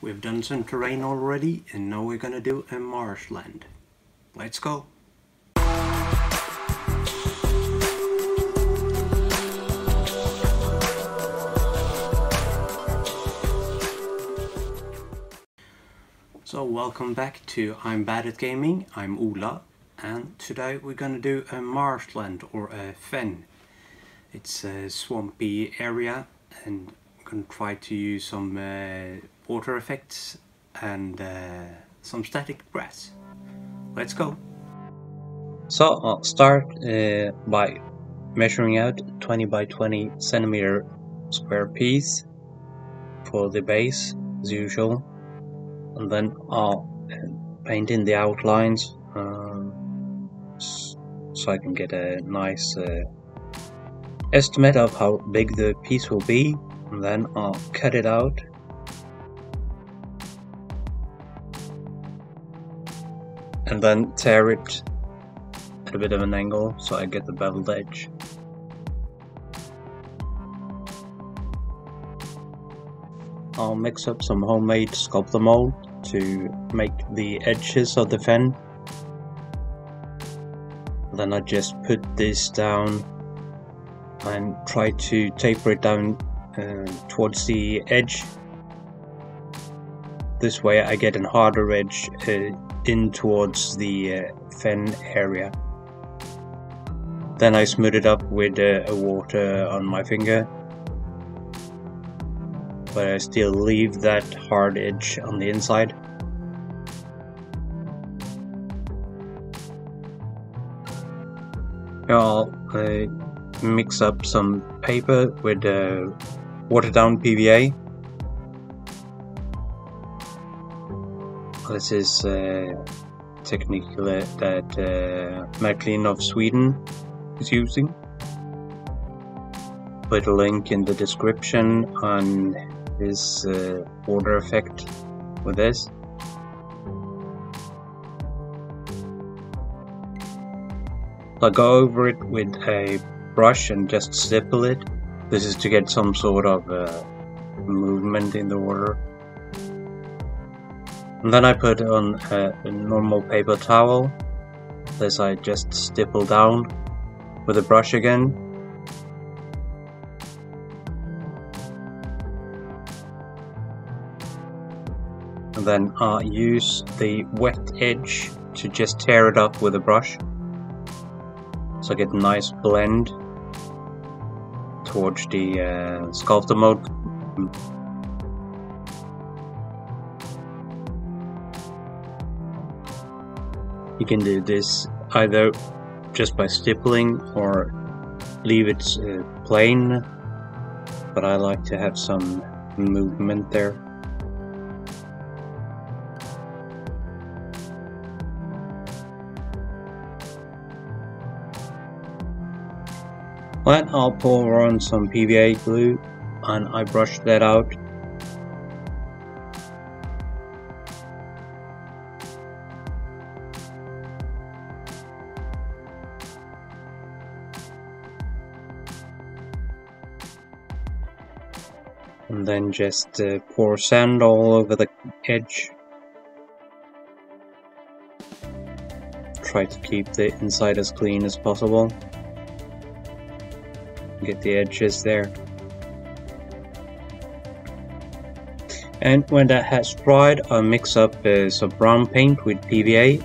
We've done some terrain already, and now we're gonna do a marshland. Let's go! So welcome back to I'm Bad at Gaming. I'm Ola, and today we're gonna do a marshland or a fen. It's a swampy area, and I'm gonna try to use some water effects and some static grass. Let's go! So I'll start by measuring out 20 by 20 centimeter square piece for the base as usual, and then I'll paint in the outlines so I can get a nice estimate of how big the piece will be, and then I'll cut it out. And then tear it at a bit of an angle so I get the beveled edge. I'll mix up some homemade sculptamold to make the edges of the fen. Then I just put this down and try to taper it down towards the edge. This way I get a harder edge in towards the fen area. Then I smooth it up with water on my finger, but I still leave that hard edge on the inside. I'll mix up some paper with watered down PVA. This is a technique that Marklin of Sweden is using. Put a link in the description on his water effect with this. I go over it with a brush and just stipple it. This is to get some sort of movement in the water. And then I put on a normal paper towel. This I just stipple down with a brush again. And then I use the wet edge to just tear it up with a brush, so I get a nice blend towards the sculptamold. You can do this either just by stippling or leave it plain, but I like to have some movement there. Then I'll pour on some PVA glue and I brush that out. And then just pour sand all over the edge. Try to keep the inside as clean as possible. Get the edges there. And when that has dried, I mix up some brown paint with PVA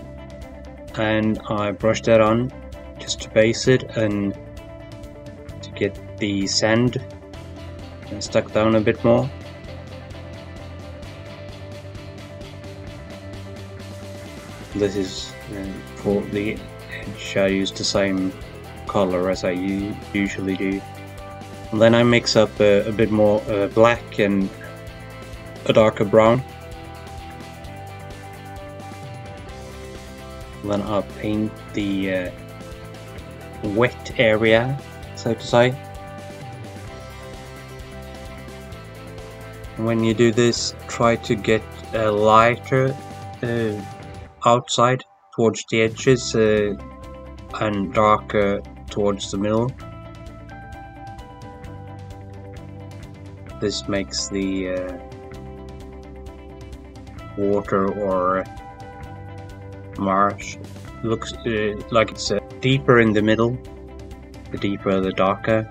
and I brush that on just to base it and to get the sand stuck down a bit more. This is for the edge. I use the same color as I usually do. And then I mix up a bit more black and a darker brown. And then I'll paint the wet area, so to say. When you do this, try to get a lighter outside towards the edges and darker towards the middle. This makes the water or marsh. It looks like it's deeper in the middle. The deeper, the darker.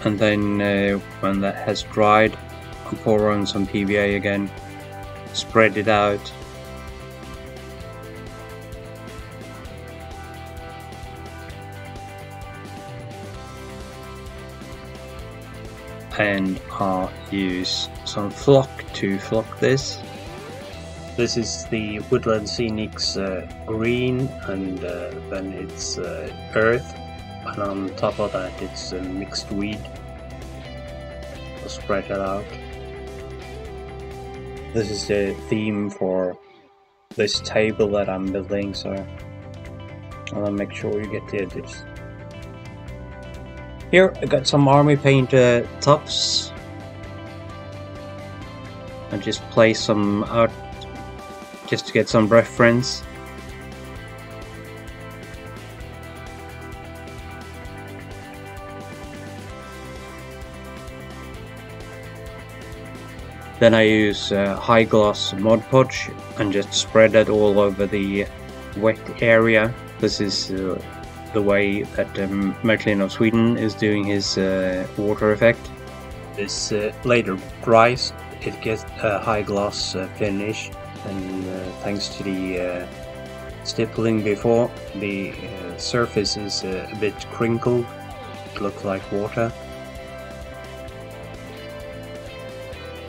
And then when that has dried, I'll pour on some PVA again, spread it out. And I'll use some flock to flock this. This is the Woodland Scenics green, and then it's earth, and on top of that it's mixed weed. I'll spread it out. This is the theme for this table that I'm building, so I'll make sure you get the edges. Here I got some army paint tops. I just place some out just to get some reference. Then I use high gloss Mod Podge and just spread that all over the wet area. This is the way that Marklin of Sweden is doing his water effect. This later dries, it gets a high gloss finish, and thanks to the stippling before, the surface is a bit crinkled. It looks like water.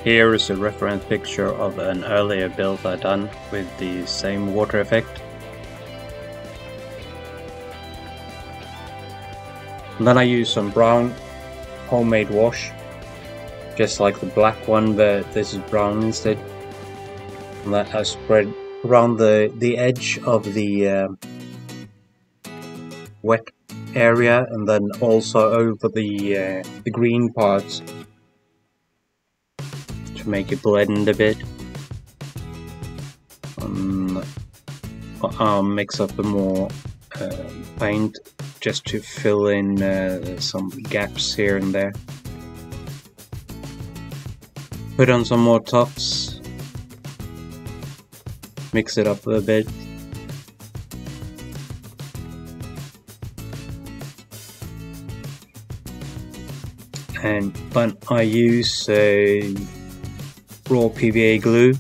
Here is a reference picture of an earlier build I done with the same water effect. And then I use some brown homemade wash, just like the black one, but this is brown instead. And that I spread around the edge of the wet area, and then also over the green parts to make it blend a bit. I'll mix up a more paint just to fill in some gaps here and there. Put on some more tops, mix it up a bit. And then I use raw PVA glue.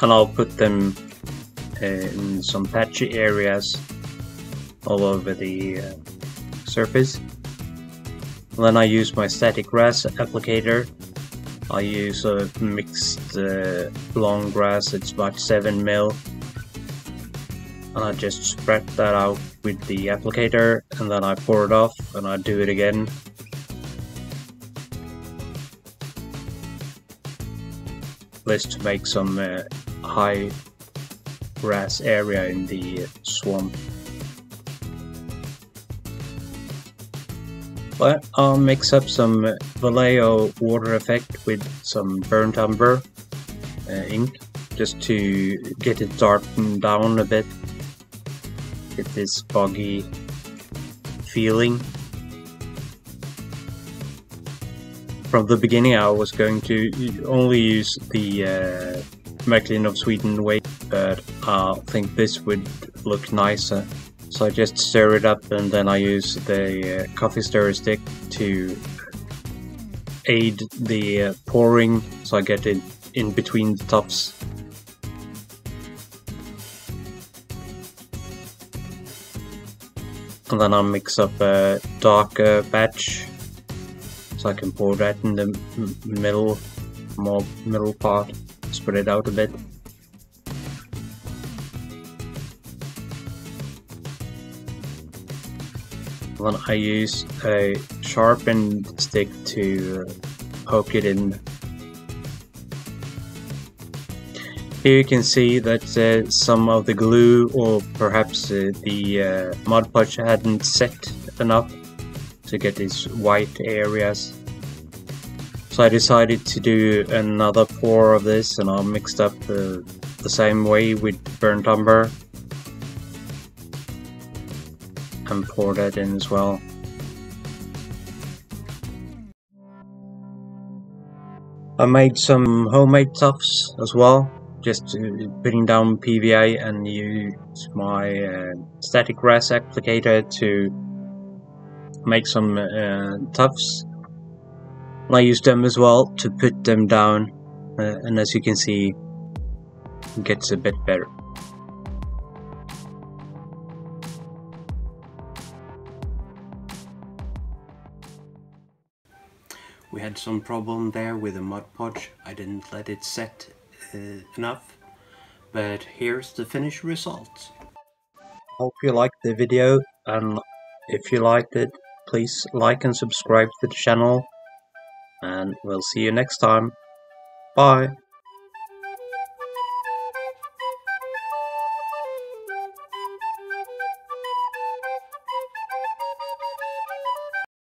And I'll put them in some patchy areas all over the surface. And then I use my static grass applicator. I use a mixed long grass, it's about 7 mil. And I just spread that out with the applicator, and then I pour it off and I do it again. This to make some high grass area in the swamp. But I'll mix up some Vallejo water effect with some burnt umber ink, just to get it darkened down a bit, get this foggy feeling. From the beginning I was going to only use the Marklin of Sweden weight, but I think this would look nicer. So I just stir it up, and then I use the coffee stirrer stick to aid the pouring, so I get it in between the tops. And then I'll mix up a darker batch, so I can pour that in the middle part, spread it out a bit. Then I use a sharpened stick to poke it in. Here you can see that some of the glue, or perhaps the Mod Podge, hadn't set enough to get these white areas. So I decided to do another pour of this, and I mixed up the the same way with burnt umber and pour that in as well. I made some homemade tufts as well, just putting down PVA and use my static grass applicator to make some tufts. And I use them as well to put them down, and as you can see, it gets a bit better. We had some problem there with the Mod Podge. I didn't let it set enough, but here's the finished result. Hope you liked the video, and if you liked it, please like and subscribe to the channel, and we'll see you next time. Bye!